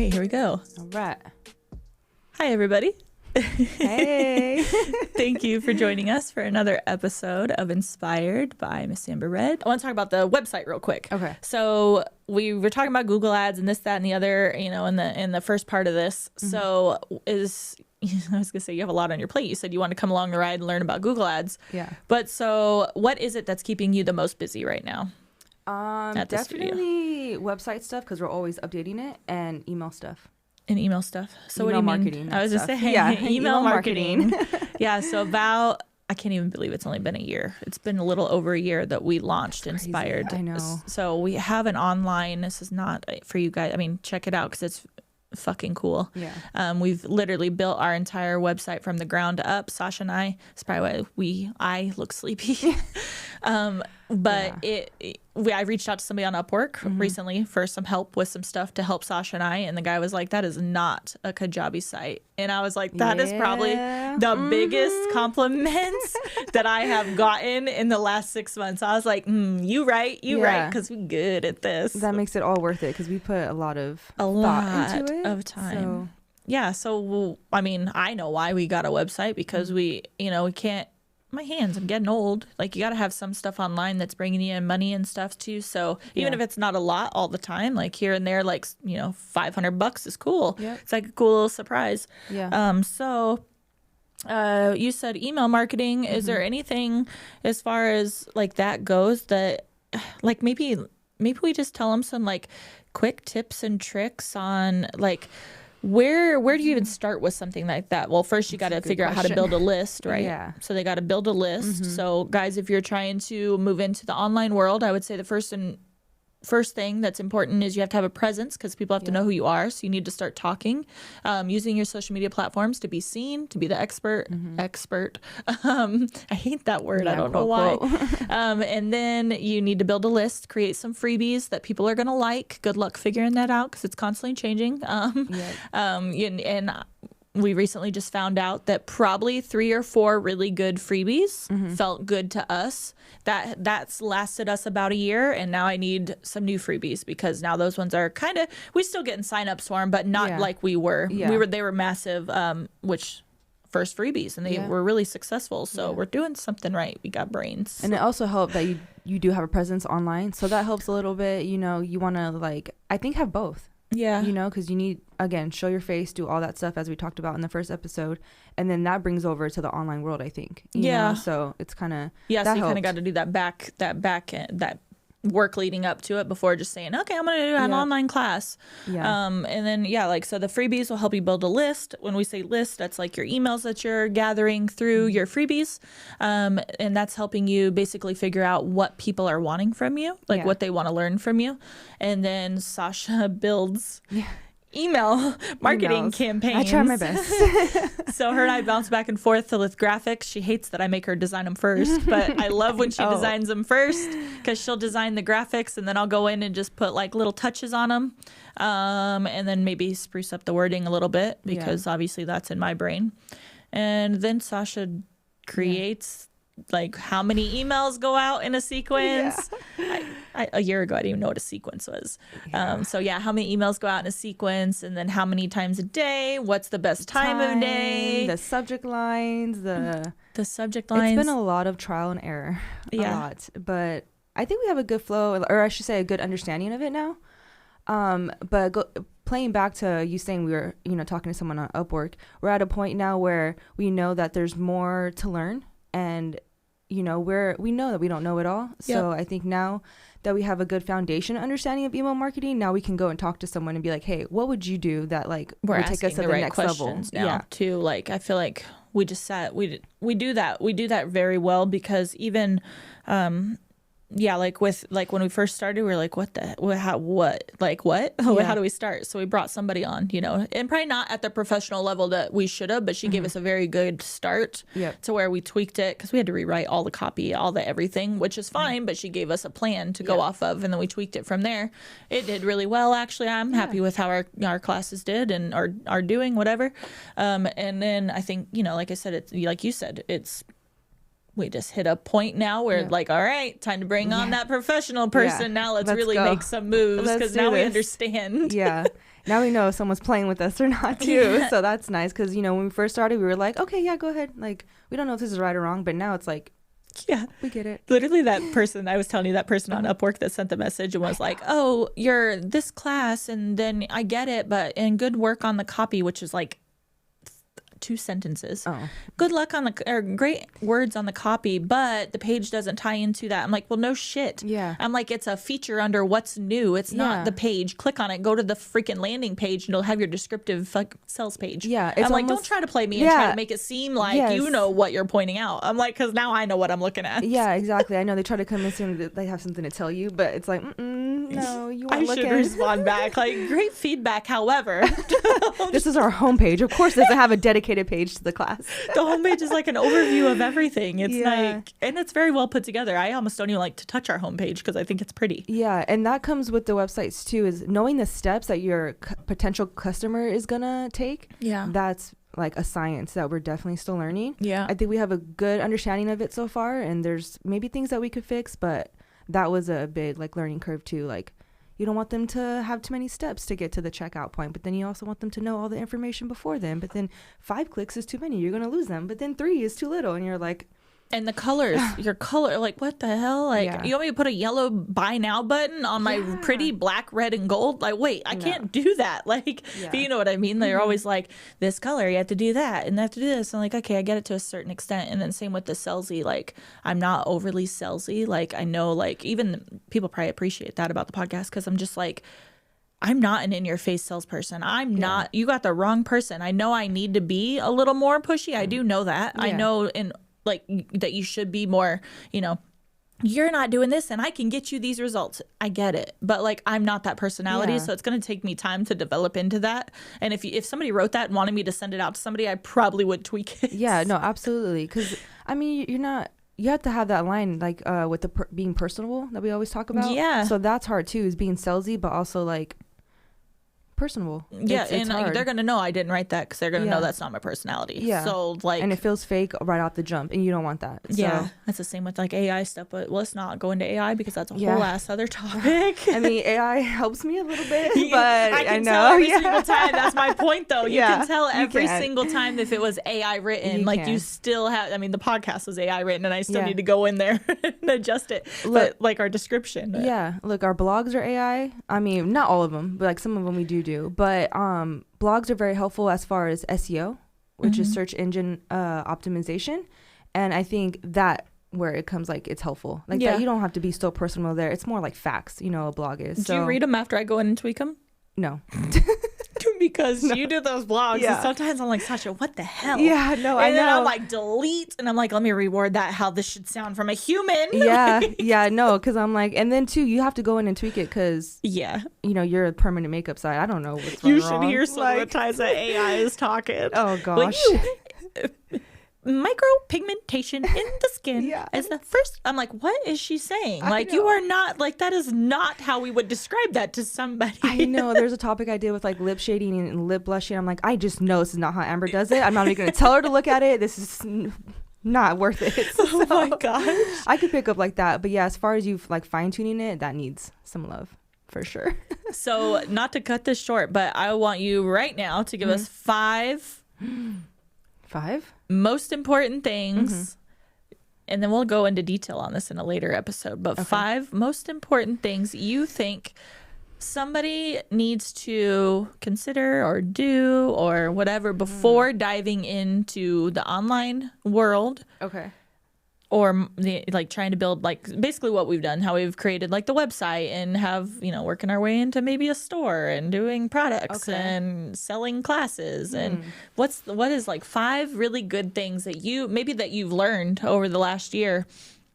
right, here we go. All right. Hi, everybody. Hey. Thank you for joining us for another episode of Inspired by Miss Amber Red. I want to talk about the website real quick. Okay. So we were talking about Google Ads and this, that, and the other, you know, in the first part of this. Mm-hmm. So I was gonna say you have a lot on your plate. You said you want to come along the ride and learn about Google Ads. Yeah. But so what is it that's keeping you the most busy right now? At the studio? Definitely website stuff because we're always updating it, and email stuff. And email stuff. So Email what do you marketing mean? I was just stuff. saying, Yeah, email marketing. Yeah. So I can't even believe it's only been a year. It's been a little over a year that we launched Inspired. I know. So we have an online. This is not for you guys. I mean, check it out because it's fucking cool. Yeah. We've literally built our entire website from the ground up. Sasha and I. It's probably why I look sleepy. But I reached out to somebody on Upwork recently for some help with some stuff to help Sasha and I, and the guy was like, "That is not a Kajabi site," and I was like, "That is probably the biggest compliments that I have gotten in the last 6 months." I was like, "You right, because we're good at this." That makes it all worth it because we put a lot of thought into it. Of time. So I mean, I know why we got a website because we can't. I'm getting old. Like, you got to have some stuff online that's bringing you in money and stuff too. So even if it's not a lot all the time, like here and there, like, $500 is cool. Yep. It's like a cool little surprise. Yeah. So you said email marketing. Is there anything as far as like that goes that like maybe we just tell them some like quick tips and tricks on like, Where do you even start with something like that? Well, first you got to figure out how to build a list, right? Yeah. So they got to build a list. So guys, if you're trying to move into the online world, I would say the first thing that's important is you have to have a presence because people have to know who you are. So you need to start talking, using your social media platforms to be seen, to be the expert. I hate that word. I don't know why. And then you need to build a list, create some freebies that people are going to like. Good luck figuring that out because it's constantly changing. And we recently just found out that probably 3 or 4 really good freebies felt good to us. That's lasted us about a year, and now I need some new freebies because now those ones are we still getting signups for them, but not like we were. They were massive, first freebies, and they were really successful. So we're doing something right. We got brains. And it also helped that you do have a presence online, so that helps a little bit. You want to I think have both. Yeah. Because you need, again, show your face, do all that stuff as we talked about in the first episode. And then that brings over to the online world, I think. You know? So it's kind of, so you kind of got to do that back end, that work leading up to it before just saying, okay, I'm going to do an online class. And then, so the freebies will help you build a list. When we say list, that's like your emails that you're gathering through your freebies. And that's helping you basically figure out what people are wanting from you, like what they want to learn from you. And then Sasha builds email marketing campaigns. I try my best. So her and I bounce back and forth with graphics. She hates that I make her design them first, but I love when she designs them first because she'll design the graphics and then I'll go in and just put like little touches on them, and then maybe spruce up the wording a little bit because obviously that's in my brain. And then Sasha creates like how many emails go out in a sequence. A year ago I didn't even know what a sequence was. How many emails go out in a sequence, and then how many times a day, what's the best time of day, the subject lines, the subject lines. It's been a lot of trial and error, a lot, but I think we have a good flow, or I should say a good understanding of it now. Playing back to you saying we were talking to someone on Upwork, we're at a point now where we know that there's more to learn. And, we know that we don't know it all. So I think now that we have a good foundation understanding of email marketing, now we can go and talk to someone and be like, hey, what would you do that would take us to the next level? Now too. Like, I feel like we just we do that very well because even, like when we first started, we were like, how do we start? So we brought somebody on, and probably not at the professional level that we should have, but she gave us a very good start to where we tweaked it because we had to rewrite all the copy, all the everything, which is fine, but she gave us a plan to go off of, and then we tweaked it from there. It did really well, actually. I'm happy with how our classes did and are doing, whatever. And then I think, like I said, it's like you said, it's we just hit a point now where like, all right, time to bring on that professional person. Now let's really make some moves, because now we understand. Yeah. Now we know if someone's playing with us or not too. So that's nice, because, you know, when we first started, we were like, okay, yeah, go ahead. Like, we don't know if this is right or wrong, but now it's like, yeah, we get it. Literally, that person, I was telling you, that person on Upwork that sent the message and was like, oh, you're this class, and then I get it, and good work on the copy, which is like 2 sentences. Good luck on great words on the copy, but the page doesn't tie into that. I'm like, well, no shit. Yeah. I'm like, it's a feature under what's new. It's not the page. Click on it, go to the freaking landing page, and it'll have your descriptive sales page. Yeah. I'm like, don't try to play me and try to make it seem like you know what you're pointing out. I'm like, because now I know what I'm looking at. Yeah, exactly. I know they try to come in saying that they have something to tell you, but it's like, no, you weren't looking. I should respond back like, great feedback. However, this is our homepage. Of course, doesn't have a dedicated page to the class. The homepage is like an overview of everything. It's like, and it's very well put together. I almost don't even like to touch our homepage because I think it's pretty. Yeah, and that comes with the websites too, is knowing the steps that your potential customer is gonna take. Yeah, that's like a science that we're definitely still learning. Yeah, I think we have a good understanding of it so far, and there's maybe things that we could fix, but that was a big like learning curve too. Like, you don't want them to have too many steps to get to the checkout point, but then you also want them to know all the information before then. But then 5 clicks is too many. You're going to lose them. But then 3 is too little. And you're like, and the colors, your color, like, what the hell? Like, you want me to put a yellow buy now button on my pretty black, red, and gold? Like, wait, I can't do that. Like, but you know what I mean? They're always like, this color, you have to do that, and they have to do this. I'm like, okay, I get it to a certain extent. And then same with the salesy. Like, I'm not overly salesy. Like, I know, like, even people probably appreciate that about the podcast, because I'm just like, I'm not an in-your-face salesperson. I'm not. You got the wrong person. I know I need to be a little more pushy. I do know that. I know like that you should be more, you know, you're not doing this and I can get you these results. I get it. But like, I'm not that personality. So it's going to take me time to develop into that. And if somebody wrote that and wanted me to send it out to somebody, I probably would tweak it. Yeah, no, absolutely. Because I mean, you have to have that line like with the being personable that we always talk about. Yeah. So that's hard too, is being salesy, but also like personable. Yeah, it's and they're gonna know I didn't write that, because they're gonna know that's not my personality. Yeah. So like, and it feels fake right off the jump, and you don't want that. So. Yeah, that's the same with like AI stuff. But let's not go into AI, because that's a whole ass other topic. I mean, AI helps me a little bit, but I can tell every single time. That's my point, though. You can tell every single time if it was AI written. You still have. I mean, the podcast was AI written, and I still need to go in there and adjust it. But like our description. Yeah, look, our blogs are AI. I mean, not all of them, but like some of them we do. But blogs are very helpful as far as SEO, which is search engine optimization, and I think that where it comes like it's helpful, like that you don't have to be so personal there. It's more like facts, you know, a blog is. Do you read them after I go in and tweak them? No. Because you do those blogs, and sometimes I'm like, Sasha, what the hell? Yeah, no, I know. And then I'm like, delete, and I'm like, let me reword that how this should sound from a human. Yeah, no, because I'm like, and then too, you have to go in and tweak it, because you know, you're a permanent makeup site. I don't know what's wrong. You should hear some of the times that AI is talking. Oh gosh. Micropigmentation in the skin is the first. I'm like, what is she saying? Like, you are not, like, that is not how we would describe that to somebody. I know. There's a topic I did with like lip shading and lip blushing. I'm like, I just know this is not how Amber does it. I'm not even going to tell her to look at it. This is not worth it. Oh my gosh. I could pick up like that. But yeah, as far as you like fine tuning it, that needs some love for sure. So not to cut this short, but I want you right now to give us 5 most important things, and then we'll go into detail on this in a later episode, but 5 most important things you think somebody needs to consider or do or whatever before diving into the online world. Or like trying to build like basically what we've done, how we've created like the website and have, you know, working our way into maybe a store and doing products and selling classes. And what is like 5 really good things that you've learned over the last year?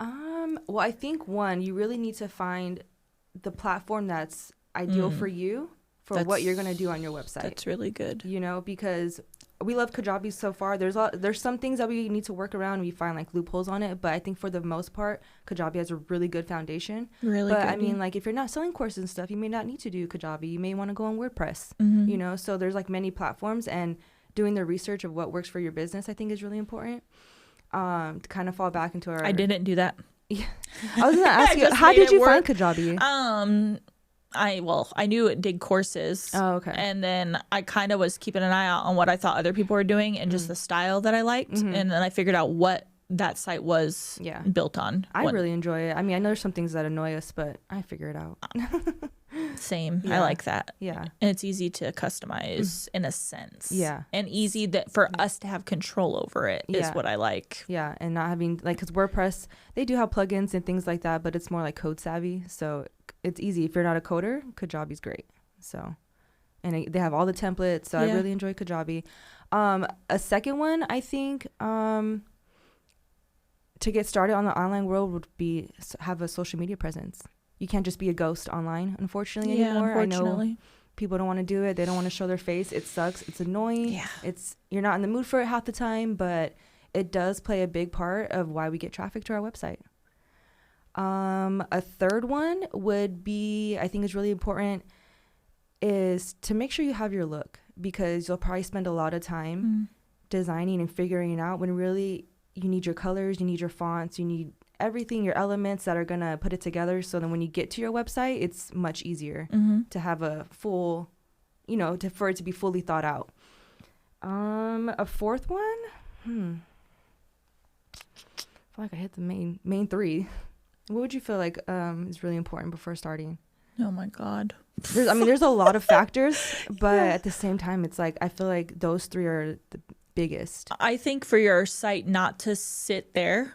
Well, I think one, you really need to find the platform that's ideal for you for what you're going to do on your website. That's really good. You know, because we love Kajabi so far. There's some things that we need to work around. We find like loopholes on it, but I think for the most part, Kajabi has a really good foundation. But I mean, like if you're not selling courses and stuff, you may not need to do Kajabi. You may want to go on WordPress. You know, so there's like many platforms, and doing the research of what works for your business, I think, is really important. to kind of fall back into our. I didn't do that. Yeah. I was gonna ask you, how did you find Kajabi? I knew it did courses. Oh, okay. And then I kind of was keeping an eye out on what I thought other people were doing and just the style that I liked. And then I figured out what that site was built on. I really enjoy it. I mean, I know there's some things that annoy us, but I figure it out. Same. I like that. Yeah. And it's easy to customize in a sense. Yeah. And easy that for us to have control over it is what I like. Yeah. And not having, like, because WordPress, they do have plugins and things like that, but it's more like code savvy. So it's easy. If you're not a coder, Kajabi's great. So, and they have all the templates. So I really enjoy Kajabi. A second one, I think, to get started on the online world would be have a social media presence. You can't just be a ghost online, unfortunately, anymore. Unfortunately. I know people don't want to do it. They don't want to show their face. It sucks. It's annoying. Yeah. You're not in the mood for it half the time, but it does play a big part of why we get traffic to our website. A third one would be, I think is really important, is to make sure you have your look, because you'll probably spend a lot of time designing and figuring it out when really you need your colors, you need your fonts, you need everything, your elements that are going to put it together. So then when you get to your website, it's much easier to have a full, for it to be fully thought out. A fourth one, I feel like I hit the main three. What would you feel like is really important before starting? Oh my God. There's a lot of factors, but at the same time, it's like, I feel like those three are the biggest. I think for your site not to sit there,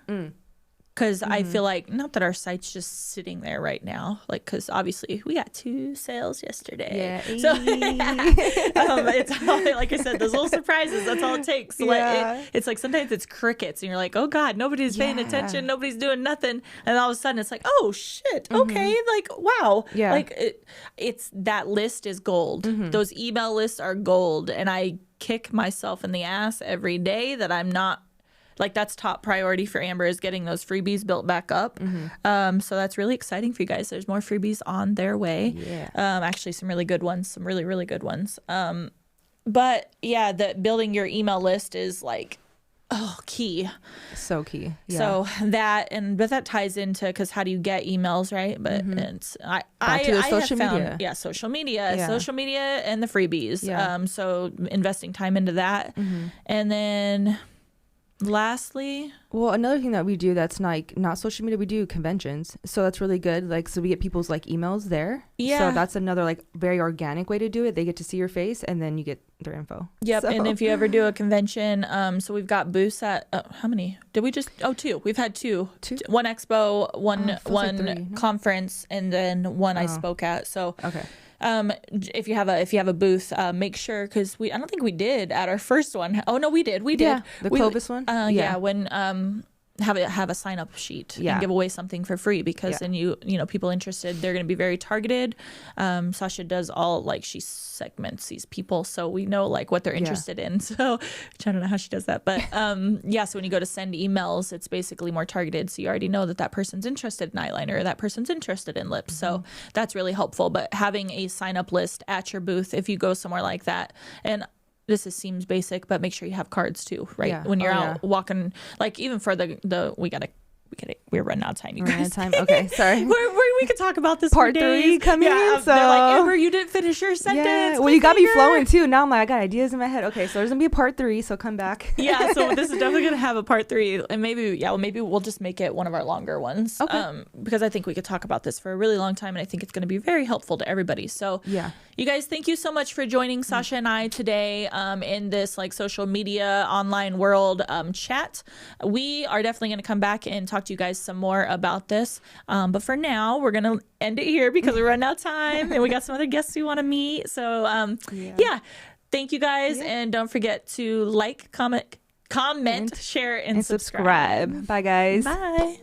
because I feel like, not that our site's just sitting there right now, like, because obviously we got 2 sales yesterday. Yeah. So it's all, like I said, those little surprises, that's all it takes. It's like sometimes it's crickets and you're like, oh God, nobody's paying attention, nobody's doing nothing, and all of a sudden it's like, oh shit, okay, like, wow, like it's that list is gold. Those email lists are gold, and I kick myself in the ass every day that I'm not, like, that's top priority for Amber, is getting those freebies built back up. So that's really exciting for you guys. There's more freebies on their way. Actually some really good ones, some really, really good ones. But yeah, building your email list is like, key. So key. Yeah. So but that ties into, because how do you get emails, right? But it's social media. Yeah, social media and the freebies. Yeah. So investing time into that. And then lastly, well, another thing that we do that's not social media, we do conventions. So that's really good. Like, so we get people's like emails there. Yeah. So that's another like very organic way to do it. They get to see your face and then you get their info. Yep. So. And if you ever do a convention, so we've got booths at, how many? Did we just, 2. We've had 2. 1 expo, one conference, and then one I spoke at. So okay. If you have a booth, make sure, because I don't think we did at our first one. Oh no, we did. Yeah, the Clovis one. Yeah, when have a sign up sheet and give away something for free, because then people interested, they're going to be very targeted. Sasha does all, like, she segments these people, so we know like what they're interested in. So I don't know how she does that, but so when you go to send emails, it's basically more targeted, so you already know that person's interested in eyeliner or that person's interested in lips. So that's really helpful. But having a sign up list at your booth, if you go somewhere like that, and seems basic, but make sure you have cards too, right? Yeah. When you're out walking, like, even for we're running out of time, you guys. Okay, sorry. we could talk about this part 3 coming in. So they're like, Amber, you didn't finish your sentence. Yeah. Well, you got me flowing too. Now I'm like, I got ideas in my head. Okay, so there's gonna be a part 3, so come back. Yeah, so this is definitely gonna have a part 3, and maybe we'll just make it one of our longer ones. Okay. Because I think we could talk about this for a really long time, and I think it's gonna be very helpful to everybody. So yeah, you guys, thank you so much for joining Sasha and I today in this like social media online world chat. We are definitely gonna come back and talk to you guys some more about this, but for now we're gonna end it here because we're running out of time and we got some other guests we want to meet. So thank you guys, and don't forget to like, comment, share, and subscribe. Bye guys. Bye.